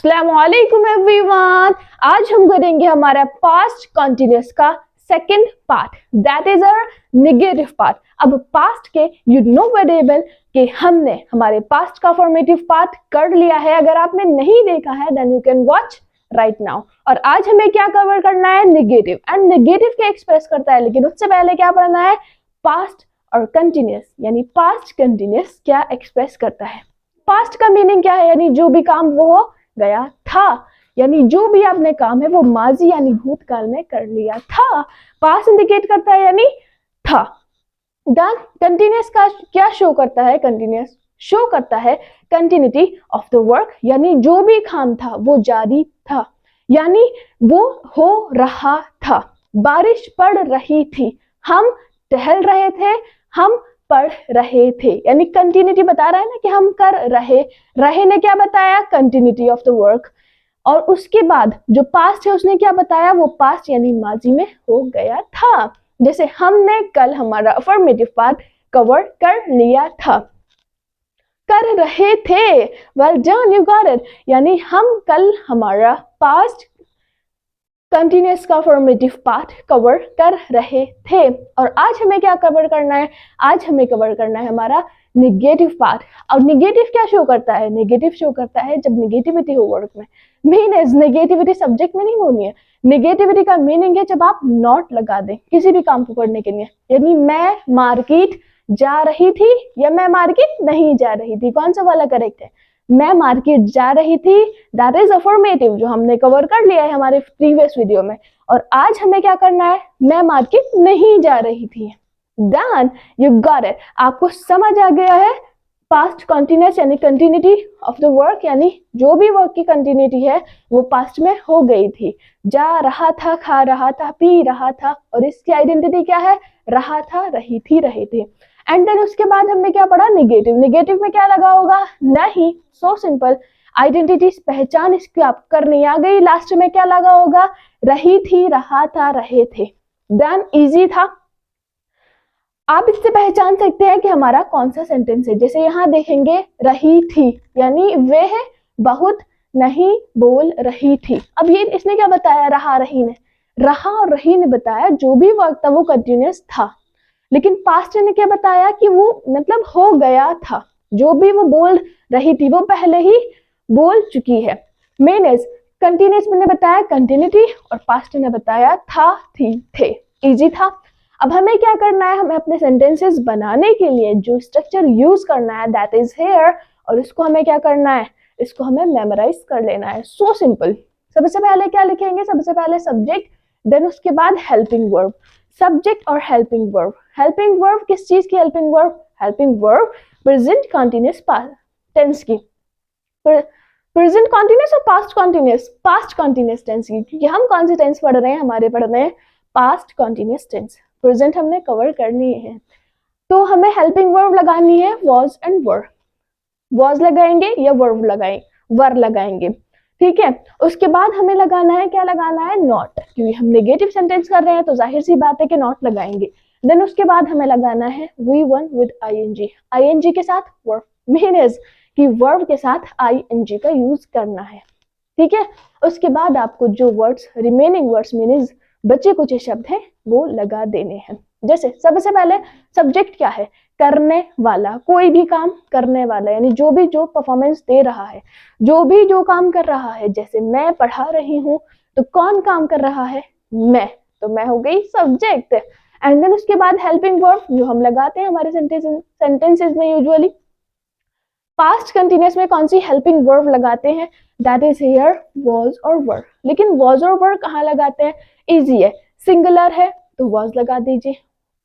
अस्सलामुअलैकुम एवरीवन। आज हम करेंगे हमारा पास्ट कंटिन्यूअस का second part, that is our negative part. अब पास्ट के यू नो वेरिएबल कि हमने हमारे पास्ट का फॉर्मेटिव पार्ट कर लिया है। अगर आपने नहीं देखा है then you can watch right now. और आज हमें क्या कवर करना है? नेगेटिव। एंड नेगेटिव क्या एक्सप्रेस करता है, लेकिन उससे पहले क्या पढ़ना है? पास्ट और कंटिन्यूअस, यानी पास्ट कंटिन्यूअस क्या एक्सप्रेस करता है। पास्ट का मीनिंग क्या है? यानी जो भी काम वो हो गया था, यानी जो भी आपने काम है वो माजी यानी भूतकाल में कर लिया था। पास्ट इंडिकेट करता है यानी था। देन कंटिन्यूअस का क्या शो करता है? कंटिन्यूअस शो करता है कंटिन्यूटी ऑफ द वर्क, यानी जो भी काम था वो जारी था, यानी वो हो रहा था। बारिश पड़ रही थी, हम टहल रहे थे, हम पढ़ रहे थे, यानी कंटिन्यूटी बता रहा है ना कि हम कर रहे ने क्या बताया? Continuity of the work. और उसके बाद जो पास्ट है उसने क्या बताया? वो पास्ट यानी माजी में हो गया था। जैसे हमने कल हमारा अफर्मेटिव पार्ट कवर कर लिया था। कर रहे थे, well done, you got it, यानी हम कल हमारा पास्ट कंटिन्यूअस का फॉर्मेटिव पार्ट कवर कर रहे थे। और आज हमें क्या कवर करना है? आज हमें कवर करना है हमारा निगेटिव पार्ट। और निगेटिव क्या शो करता है? नेगेटिव शो करता है जब नेगेटिविटी हो वर्ड में। मीन नेगेटिविटी सब्जेक्ट में नहीं होनी है। नेगेटिविटी का मीनिंग है जब आप नॉट लगा दें किसी भी काम को करने के लिए, यानी मैं मार्केट जा रही थी या मैं मार्केट नहीं जा रही थी, कौन सा वाला करेक्ट है? मैं मार्केट जा रही थी, दैट इज अफर्मेटिव, जो हमने कवर कर लिया है हमारे प्रीवियस वीडियो में। और आज हमें क्या करना है? मैं मार्केट नहीं जा रही थी। देन यू गॉट इट, आपको समझ आ गया है पास्ट कंटिन्यूअस यानी कंटिन्यूटी ऑफ द वर्क, यानी जो भी वर्क की कंटिन्यूटी है वो पास्ट में हो गई थी। जा रहा था, खा रहा था, पी रहा था, और इसकी आइडेंटिटी क्या है? रहा था, रही थी, रहे थे। एंड देन उसके बाद हमने क्या पढ़ा? नेगेटिव। नेगेटिव में क्या लगा होगा? नहीं, सो सिंपल, आइडेंटिटी पहचान इसकी आप करनी आ गई। लास्ट में क्या लगा होगा? रही थी, रहा था, रहे थे। देन इजी था, आप इससे पहचान सकते हैं कि हमारा कौन सा सेंटेंस है। जैसे यहाँ देखेंगे रही थी, यानी वह बहुत नहीं बोल रही थी। अब ये इसने क्या बताया? रहा, रही ने, रहा और रही ने बताया जो भी वर्क था वो कंटिन्यूअस था। लेकिन पास्ट ने क्या बताया? कि वो मतलब हो गया था, जो भी वो बोल रही थी वो पहले ही बोल चुकी है। मेन इज कंटिन्यूअस ने बताया कंटिन्यूटी और पास्ट ने बताया था, थी, थे। इजी था। अब हमें क्या करना है? हमें अपने सेंटेंसेस बनाने के लिए जो स्ट्रक्चर यूज करना है दैट इज हेयर, और इसको हमें क्या करना है? इसको हमें मेमोराइज कर लेना है। So simple. सबसे पहले क्या लिखेंगे? सबसे पहले सब्जेक्ट, देन उसके बाद हेल्पिंग वर्ब। सब्जेक्ट और हेल्पिंग वर्ब। हेल्पिंग वर्ब किस चीज की? Helping verb, helping verb present continuous tense की। प्रेजेंट कंटिन्यूअस और past continuous? Past continuous tense की, क्योंकि हम कौन सी टेंस पढ़ रहे हैं? हमारे पढ़ रहे हैं पास्ट कंटिन्यूअस टेंस। प्रेजेंट हमने कवर कर लिए हैं, तो हमें हेल्पिंग वर्ब लगानी है वॉज एंड वर। वॉज लगाएंगे या वर्ब लगाएंगे? वर लगाएंगे, ठीक है। उसके बाद हमें लगाना है, क्या लगाना है? नॉट, क्योंकि हम नेगेटिव सेंटेंस कर रहे हैं तो जाहिर सी बात है कि नॉट लगाएंगे। देन उसके बाद हमें लगाना है V1 विद ING, ING के साथ वर्ब। मीन इज कि वर्ब के साथ ING का यूज करना है, ठीक है। उसके बाद आपको जो वर्ड्स रिमेनिंग वर्ड्स मीनिंग बचे कुछ शब्द हैं वो लगा देने हैं। जैसे सबसे पहले सब्जेक्ट क्या है? करने वाला, कोई भी काम करने वाला, यानी जो भी जो परफॉर्मेंस दे रहा है, जो भी जो काम कर रहा है। जैसे मैं पढ़ा रही हूँ, तो कौन काम कर रहा है? मैं, तो मैं हो गई सब्जेक्ट। एंड देन उसके बाद हेल्पिंग वर्ब जो हम लगाते हैं हमारे सेंटेंसेस में यूजुअली। पास्ट कंटिन्यूअस में कौन सी हेल्पिंग वर्ब लगाते हैं? दैट इज हियर वॉज और वर। लेकिन वॉज और वर कहाँ लगाते हैं? इजी है, सिंगुलर है तो वॉज लगा दीजिए,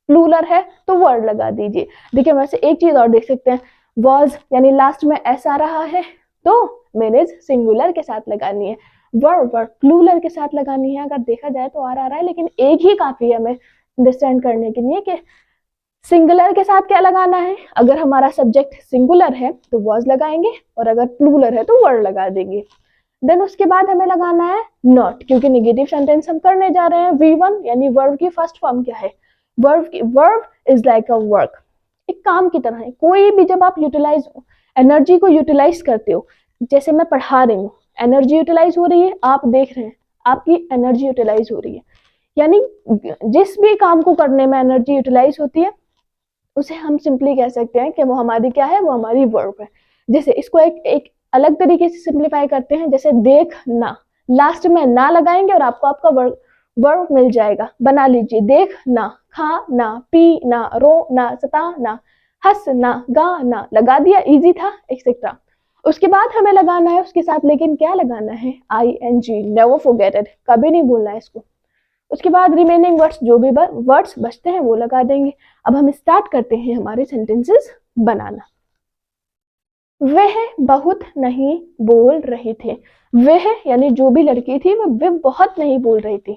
प्लूरल है तो वर्ड लगा दीजिए। देखिए वैसे एक चीज और देख सकते हैं, वॉज यानी लास्ट में एस आ रहा है तो मीनिंग सिंगुलर के साथ लगानी है, वर्ड प्लूरल के साथ लगानी है। अगर देखा जाए तो आ रहा है, लेकिन एक ही काफी है हमें अंडरस्टैंड करने के लिए कि सिंगुलर के साथ क्या लगाना है। अगर हमारा सब्जेक्ट सिंगुलर है तो वॉज लगाएंगे, और अगर प्लूरल है तो वर्ड लगा देंगे। देन उसके बाद हमें लगाना है नॉट, क्योंकि नेगेटिव सेंटेंस हम करने जा रहे हैं। V1 यानी वर्ब की फर्स्ट फॉर्म क्या है? Verb is like a work, एक काम की तरह है। कोई भी जब आप यूटिलाइज एनर्जी को यूटिलाइज करते हो, जैसे मैं पढ़ा रही हूँ, एनर्जी यूटिलाइज हो रही है, आप देख रहे हैं आपकी एनर्जी यूटिलाइज हो रही है, यानी जिस भी काम को करने में एनर्जी यूटिलाइज होती है उसे हम सिंपली कह सकते हैं कि वो हमारी क्या है, वो हमारी वर्ब है। जैसे इसको एक अलग तरीके से सिंप्लीफाई करते हैं, जैसे देखना, लास्ट में ना लगाएंगे और आपको आपका वर्ब मिल जाएगा। बना लीजिए, देखना, खाना, पीना, रोना, सताना, हंसना, गाना, लगा दिया, इजी था, एक्सेट्रा। उसके बाद हमें लगाना है उसके साथ, लेकिन क्या लगाना है, ING, नेवर फॉरगेट इट, कभी नहीं भूलना है इसको। उसके बाद रिमेनिंग वर्ड्स, जो भी वर्ड्स बचते हैं वो लगा देंगे। अब हम स्टार्ट करते हैं हमारे सेंटेंसेस बनाना। वह बहुत नहीं बोल रहे थे, वह यानी जो भी लड़की थी वह बहुत नहीं बोल रही थी।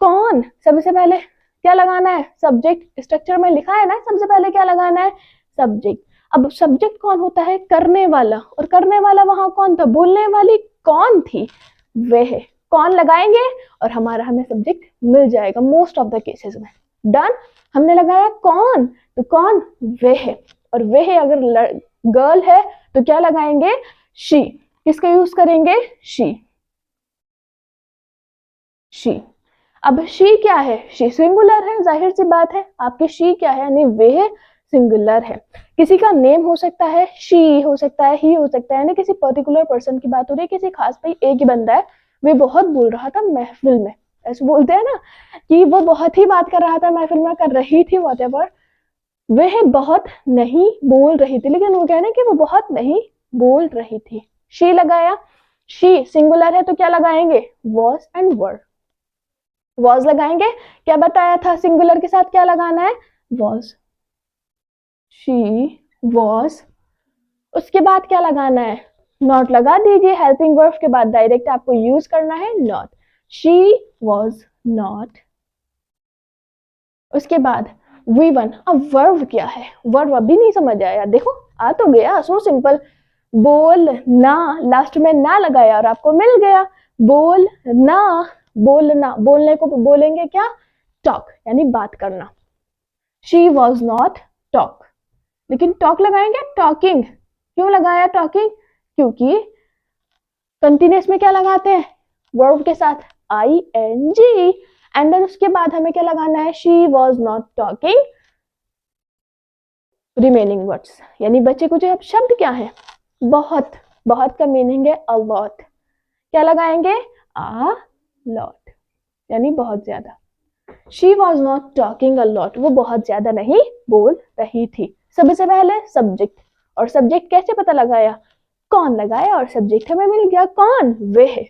कौन, सबसे पहले क्या लगाना है, सब्जेक्ट, स्ट्रक्चर में लिखा है ना सबसे पहले क्या लगाना है, सब्जेक्ट। अब सब्जेक्ट कौन होता है, करने वाला, और करने वाला वहां कौन था, बोलने वाली कौन थी, वह। कौन लगाएंगे और हमारा हमें सब्जेक्ट मिल जाएगा मोस्ट ऑफ द केसेस में। डन, हमने लगाया कौन, तो कौन, वह। और वह अगर गर्ल है तो क्या लगाएंगे, शी। किसका यूज करेंगे, शी, शी। अब शी क्या है, शी सिंगुलर है, जाहिर सी बात है। आपकी शी क्या है, यानी वह सिंगुलर है। किसी का नेम हो सकता है, शी हो सकता है, ही हो सकता है, यानी किसी पर्टिकुलर पर्सन की बात हो रही है, किसी खास, भाई एक ही बंदा है, वे बहुत बोल रहा था महफिल में, ऐसे बोलते हैं ना कि वो बहुत ही बात कर रहा था महफिल में, कर रही थी व्हाटएवर, वह बहुत नहीं बोल रही थी, लेकिन वो कह रहे हैं कि वो बहुत नहीं बोल रही थी। शी लगाया, शी सिंगुलर है तो क्या लगाएंगे, वॉज एंड वर। वॉज लगाएंगे, क्या बताया था, सिंगुलर के साथ क्या लगाना है, वॉज, शी वॉज। उसके बाद क्या लगाना है, नॉट लगा दीजिए, हेल्पिंग वर्ब के बाद डायरेक्ट आपको यूज करना है नॉट, शी वॉज नॉट। उसके बाद V1, अब वर्ब क्या है, वर्ब अभी नहीं समझ आया, देखो आ तो गया, सो सिंपल। बोल ना, लास्ट में ना लगाया और आपको मिल गया, बोल ना, बोलना, बोलने को बोलेंगे क्या, टॉक, यानी बात करना। शी वॉज नॉट टॉक, लेकिन टॉक लगाएंगे, टॉकिंग। क्यों लगाया टॉकिंग, क्योंकि कंटिन्यूस में क्या लगाते हैं, वर्ब के साथ ING, एंड देन उसके बाद हमें क्या लगाना है, she was not talking, remaining words, यानी बचे कुछ अब शब्द क्या है, बहुत, बहुत का मीनिंग है a lot, क्या लगाएंगे, a lot, यानी बहुत ज्यादा। She was not talking a lot, वो बहुत ज्यादा नहीं बोल रही थी। सबसे पहले सब्जेक्ट, और सब्जेक्ट कैसे पता लगाया, कौन लगाया और सब्जेक्ट हमें मिल गया, कौन, वह।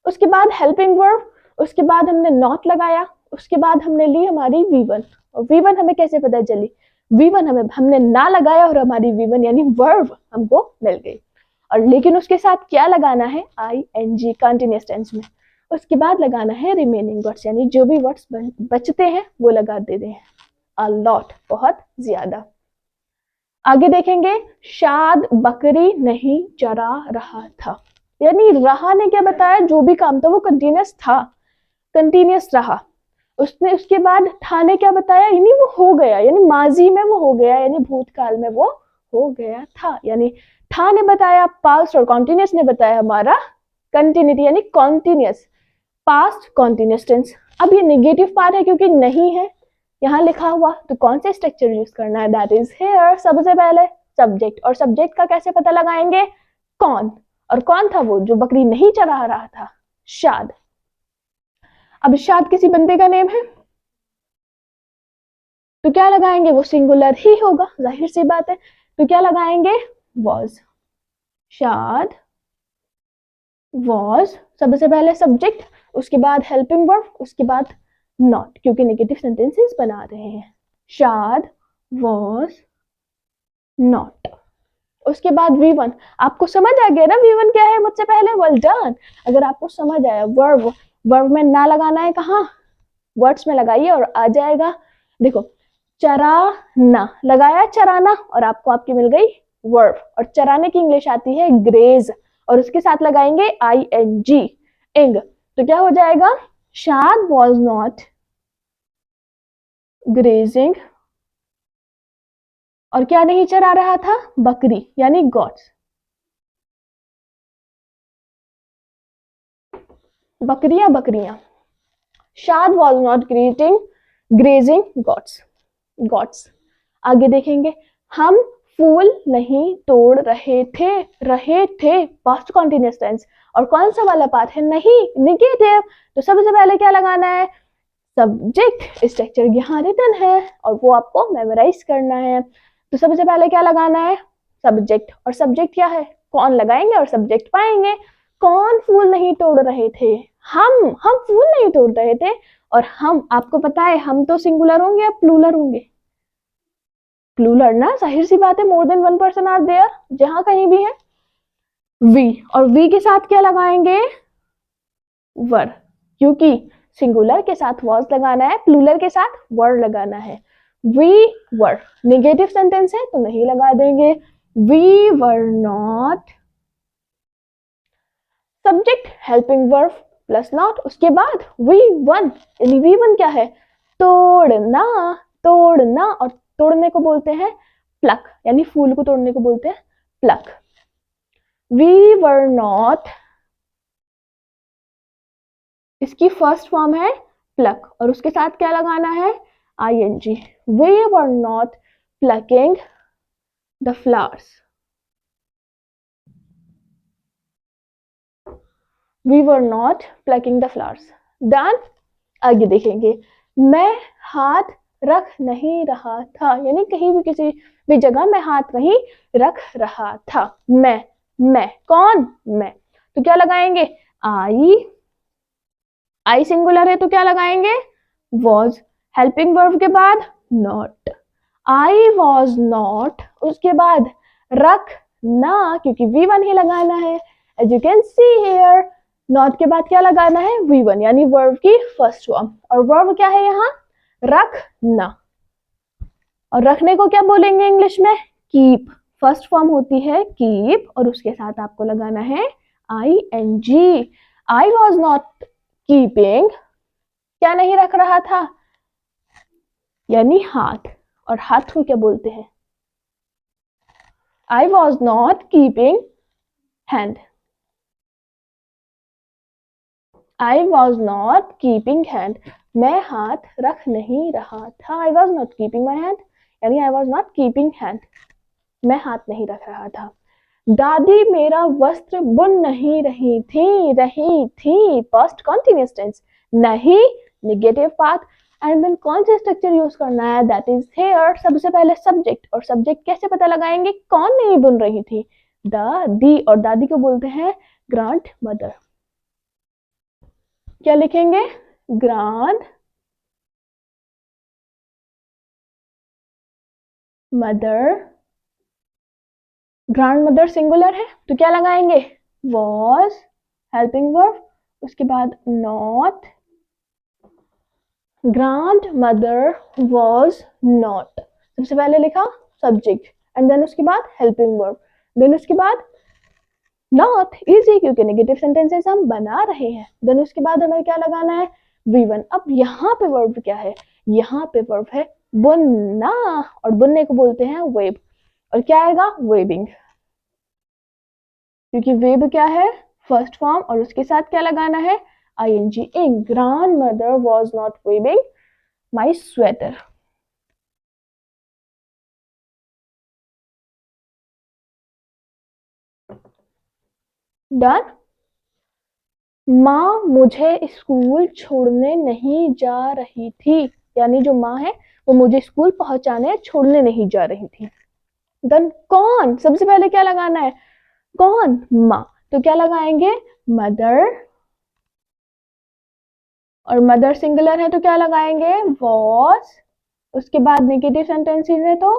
उसके बाद हेल्पिंग वर्ब, उसके बाद हमने नॉट लगाया, उसके बाद हमने ली हमारी V1, और V1 हमें कैसे पता चली, V1 हमें, हमने ना लगाया और हमारी V1 यानी वर्ब हमको मिल गई। और लेकिन उसके साथ क्या लगाना है, ING, कंटिन्यूअस टेंस में। उसके बाद लगाना है रिमेनिंग वर्ड्स, यानी जो भी वर्ड्स बचते हैं वो लगा देते हैं, अ लॉट, बहुत ज्यादा। आगे देखेंगे, शाद बकरी नहीं चरा रहा था, यानी रहा ने क्या बताया, जो भी काम था वो कंटिन्यूअस था, कंटिन्यूअस रहा। उसने उसके बाद था ने क्या बताया, यानी वो हो गया, यानी माजी में वो हो गया, यानी भूतकाल में वो हो गया था, यानी था ने बताया पास्ट, और कॉन्टिन्यूअस ने बताया हमारा कंटिन्यूटी, यानी कॉन्टिन्यूअस, पास्ट कॉन्टिन्यूअस टेंस। अब ये नेगेटिव पार्ट है क्योंकि नहीं है यहाँ लिखा हुआ, तो कौन सा स्ट्रक्चर यूज करना है, दैट इज हेयर। सबसे पहले सब्जेक्ट, और सब्जेक्ट का कैसे पता लगाएंगे, कौन, और कौन था वो जो बकरी नहीं चरा रहा था, शाद। अब शाद किसी बंदे का नेम है तो क्या लगाएंगे, वो सिंगुलर ही होगा, जाहिर सी बात है, तो क्या लगाएंगे, वॉज, शाद वॉज, सबसे पहले सब्जेक्ट, उसके बाद हेल्पिंग वर्ब, उसके बाद नॉट, क्योंकि नेगेटिव सेंटेंसेस बना रहे हैं, शाद वॉज नॉट। उसके बाद V1, आपको समझ आ गया ना V1 क्या है मुझसे पहले, वेल डन। अगर आपको समझ आया, वर्ब, वर्ब में ना लगाना है कहाँ, वर्ड्स में लगाइए और आ जाएगा। देखो, चराना लगाया, चराना, और आपको आपकी मिल गई वर्ब, और चराने की इंग्लिश आती है ग्रेज, और उसके साथ लगाएंगे ING, इंग, तो क्या हो जाएगा, शाद वॉज नॉट ग्रेजिंग, और क्या नहीं चरा रहा था, बकरी, यानी गॉट्स। बकरियां बकरियां। शाद वॉज नॉट ग्रेजिंग गॉड्स। आगे देखेंगे, हम फूल नहीं तोड़ रहे थे पास्ट कॉन्टिन्यूअस टेंस। और कौन सा वाला पार्ट है, नहीं, निगेटिव। तो सबसे पहले क्या लगाना है, सब्जेक्ट। स्ट्रक्चर यहाँ रिटन है और वो आपको मेमोराइज करना है। तो सबसे पहले क्या लगाना है, सब्जेक्ट। और सब्जेक्ट क्या है, कौन लगाएंगे और सब्जेक्ट पाएंगे। कौन फूल नहीं तोड़ रहे थे, हम फूल नहीं तोड़ रहे थे। और हम, आपको पता है हम तो सिंगुलर होंगे या प्लूरल होंगे, प्लूरल ना, जाहिर सी बात है, more than one person are there, जहां कहीं भी है। वी, और वी के साथ क्या लगाएंगे, वर, क्योंकि सिंगुलर के साथ वॉज लगाना है, प्लूरल के साथ वर लगाना है। वी वर, नेगेटिव सेंटेंस है तो नहीं लगा देंगे, we were not. Subject helping verb plus not, उसके बाद वी वन, यानी वी वन क्या है, तोड़ना। और तोड़ने को बोलते हैं प्लक, यानी फूल को तोड़ने को बोलते हैं प्लक। वी वर नॉट, इसकी फर्स्ट फॉर्म है प्लक और उसके साथ क्या लगाना है, ing। We were not plucking the flowers, we were not plucking the flowers. Done. आगे देखेंगे, मैं हाथ रख नहीं रहा था, यानी कहीं भी किसी भी जगह मैं हाथ नहीं रख रहा था। मैं कौन, मैं, तो क्या लगाएंगे, आई सिंगुलर है तो क्या लगाएंगे, वॉज। हेल्पिंग वर्ब के बाद नॉट, आई वॉज नॉट, उसके बाद रख ना, क्योंकि V1 ही लगाना है। As you can see here, not के बाद क्या लगाना है, V1, यानी वर्ब की फर्स्ट फॉर्म। और वर्ब क्या है यहाँ, रखना। और रखने को क्या बोलेंगे इंग्लिश में, कीप। फर्स्ट फॉर्म होती है कीप और उसके साथ आपको लगाना है ing। I was not keeping, क्या नहीं रख रहा था, यानी हाथ। और हाथ को क्या बोलते हैं, I was not keeping hand, I was not keeping hand, मैं हाथ रख नहीं रहा था। I was not keeping my hand, यानी I was not keeping hand, मैं हाथ नहीं रख रहा था। दादी मेरा वस्त्र बुन नहीं रही थी पास्ट कॉन्टिन्यूअस टेंस, नहीं नेगेटिव पार्ट। एंड देन कौन सा स्ट्रक्चर यूज करना है, दैट इज हेयर। सबसे पहले सब्जेक्ट, और सब्जेक्ट कैसे पता लगाएंगे, कौन नहीं बुन रही थी, दादी। और दादी को बोलते हैं ग्रांड मदर। क्या लिखेंगे, grand mother. Grand mother singular है तो क्या लगाएंगे, वॉज, हेल्पिंग वर्ब, उसके बाद not, grand mother was not. सबसे पहले लिखा सब्जेक्ट एंड देन उसके बाद हेल्पिंग वर्ब, देन उसके बाद नॉट, इजी क्योंकि नेगेटिव सेंटेंसेस हम बना रहे हैं। देन उसके बाद हमें क्या लगाना है, V1। अब यहाँ पे वर्ब क्या है, यहाँ पे वर्ब है बुनना और बुनने को बोलते हैं वेब। और क्या आएगा, वेबिंग, क्योंकि वेब क्या है, फर्स्ट फॉर्म। और उसके साथ क्या लगाना है, ing। Grand mother was not webbing my sweater. Done. माँ मुझे स्कूल छोड़ने नहीं जा रही थी, यानी जो माँ है वो मुझे स्कूल पहुंचाने छोड़ने नहीं जा रही थी। देन कौन, सबसे पहले क्या लगाना है, कौन, माँ, तो क्या लगाएंगे, मदर। और मदर सिंगुलर है तो क्या लगाएंगे, वॉज। उसके बाद नेगेटिव सेंटेंसेस है तो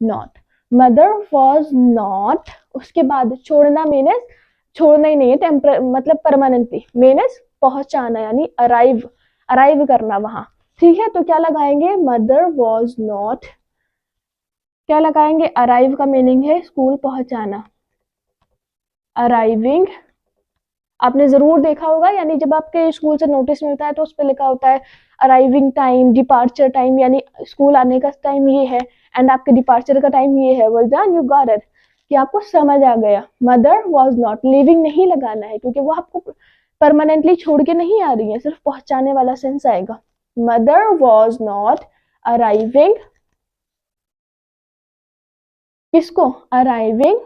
नॉट, मदर वॉज नॉट। उसके बाद छोड़ना मीनस, छोड़ना ही नहीं है, मतलब परमानेंटली, मीनस पहुंचाना, यानी अराइव करना वहां, ठीक है। तो क्या लगाएंगे, मदर वॉज नॉट, क्या लगाएंगे, अराइव का मीनिंग है स्कूल पहुंचाना, अराइविंग। आपने जरूर देखा होगा, यानी जब आपके स्कूल से नोटिस मिलता है तो उस पर लिखा होता है अराइविंग टाइम, डिपार्चर टाइम, यानी स्कूल आने का टाइम ये है एंड आपके डिपार्चर का टाइम ये है। Well done, you got it, कि आपको समझ आ गया। मदर वॉज नॉट, लिविंग नहीं लगाना है क्योंकि वो आपको परमानेंटली छोड़ के नहीं आ रही है, सिर्फ पहुंचाने वाला सेंस आएगा। मदर वॉज नॉट अराइविंग, किसको? Arriving.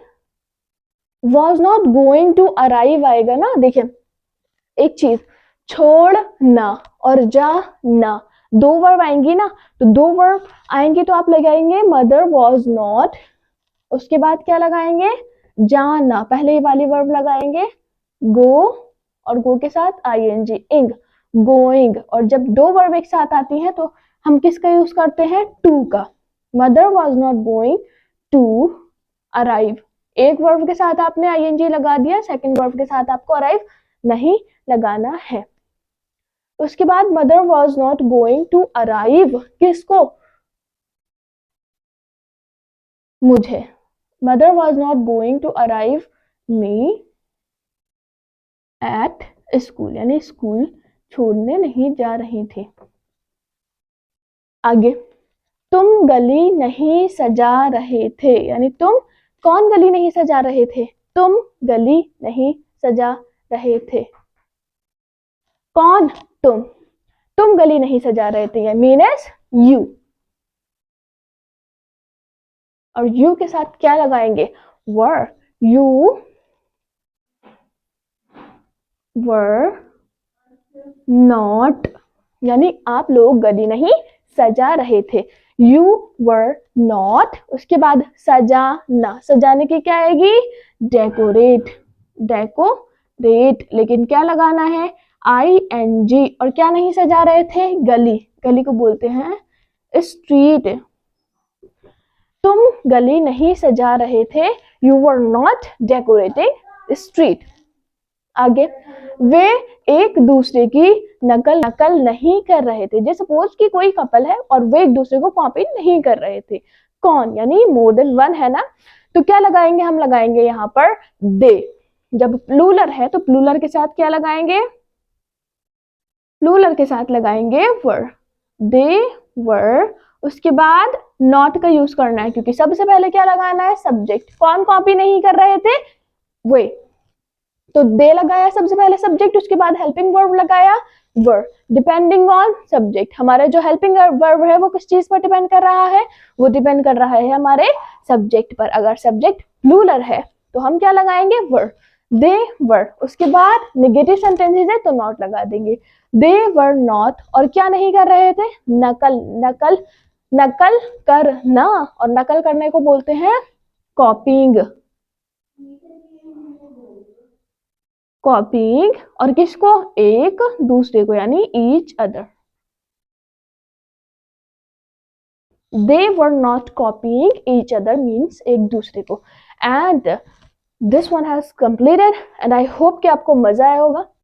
Was not going to arrive आएगा ना। देखिए एक चीज, छोड़ना और जाना, दो वर्ब आएंगी ना, तो दो वर्ब आएंगे तो आप लगाएंगे मदर वॉज नॉट, उसके बाद क्या लगाएंगे? जाना, पहले वाली वर्ब लगाएंगे गो, और गो के साथ आईएनजी, इंग, गोइंग। और जब दो वर्ब एक साथ आती हैं तो हम किसका यूज करते हैं? टू का। Mother was not going to arrive, एक वर्ब के साथ आपने आईएनजी लगा दिया, सेकंड वर्ब के साथ आपको अराइव नहीं लगाना है। उसके बाद mother was not going to arrive, किसको? मुझे। Mother was not going to arrive me at school, यानी स्कूल छोड़ने नहीं जा रही थी। आगे, तुम गली नहीं सजा रहे थे, यानी तुम, कौन गली नहीं सजा रहे थे? तुम गली नहीं सजा रहे थे। कौन? तुम गली नहीं सजा रहे थे, मीन एज यू। और यू के साथ क्या लगाएंगे? वर। यू वर नॉट, यानी आप लोग गली नहीं सजा रहे थे। यू वर नॉट, उसके बाद सजाना, सजाने की क्या आएगी? डेकोरेट, डेकोरेट, लेकिन क्या लगाना है? ING। और क्या नहीं सजा रहे थे? गली, गली को बोलते हैं स्ट्रीट। तुम गली नहीं सजा रहे थे, you were not decorating street. आगे, वे एक दूसरे की नकल नहीं कर रहे थे। जैसे सपोज कि कोई कपल है और वे एक दूसरे को कॉपी नहीं कर रहे थे। कौन? यानी मोर देन वन है ना, तो क्या लगाएंगे? हम लगाएंगे यहाँ पर दे। जब प्लूरल है तो प्लूरल के साथ क्या लगाएंगे? प्लूरल के साथ लगाएंगे वर, दे वर। उसके बाद नॉट का यूज करना है, क्योंकि सबसे पहले क्या लगाना है? सब्जेक्ट। कौन कॉपी नहीं कर रहे थे? वे, तो दे लगाया सबसे पहले सब्जेक्ट, उसके बाद हेल्पिंग वर्ब लगाया वर, डिपेंडिंग ऑन सब्जेक्ट। हमारा जो हेल्पिंग वर्ब है वो किस चीज पर डिपेंड कर रहा है? वो डिपेंड कर रहा है हमारे सब्जेक्ट पर। अगर सब्जेक्ट प्लूरल है तो हम क्या लगाएंगे? वर, दे वर। उसके बाद नेगेटिव सेंटेंसेस है तो नॉट लगा देंगे। दे वर नॉट, और क्या नहीं कर रहे थे? नकल, नकल करना, और नकल करने को बोलते हैं कॉपिंग, कॉपिंग। और किसको? एक दूसरे को, यानी each other. They were not copying each other means एक दूसरे को। And this one has completed, and I hope कि आपको मजा आया होगा।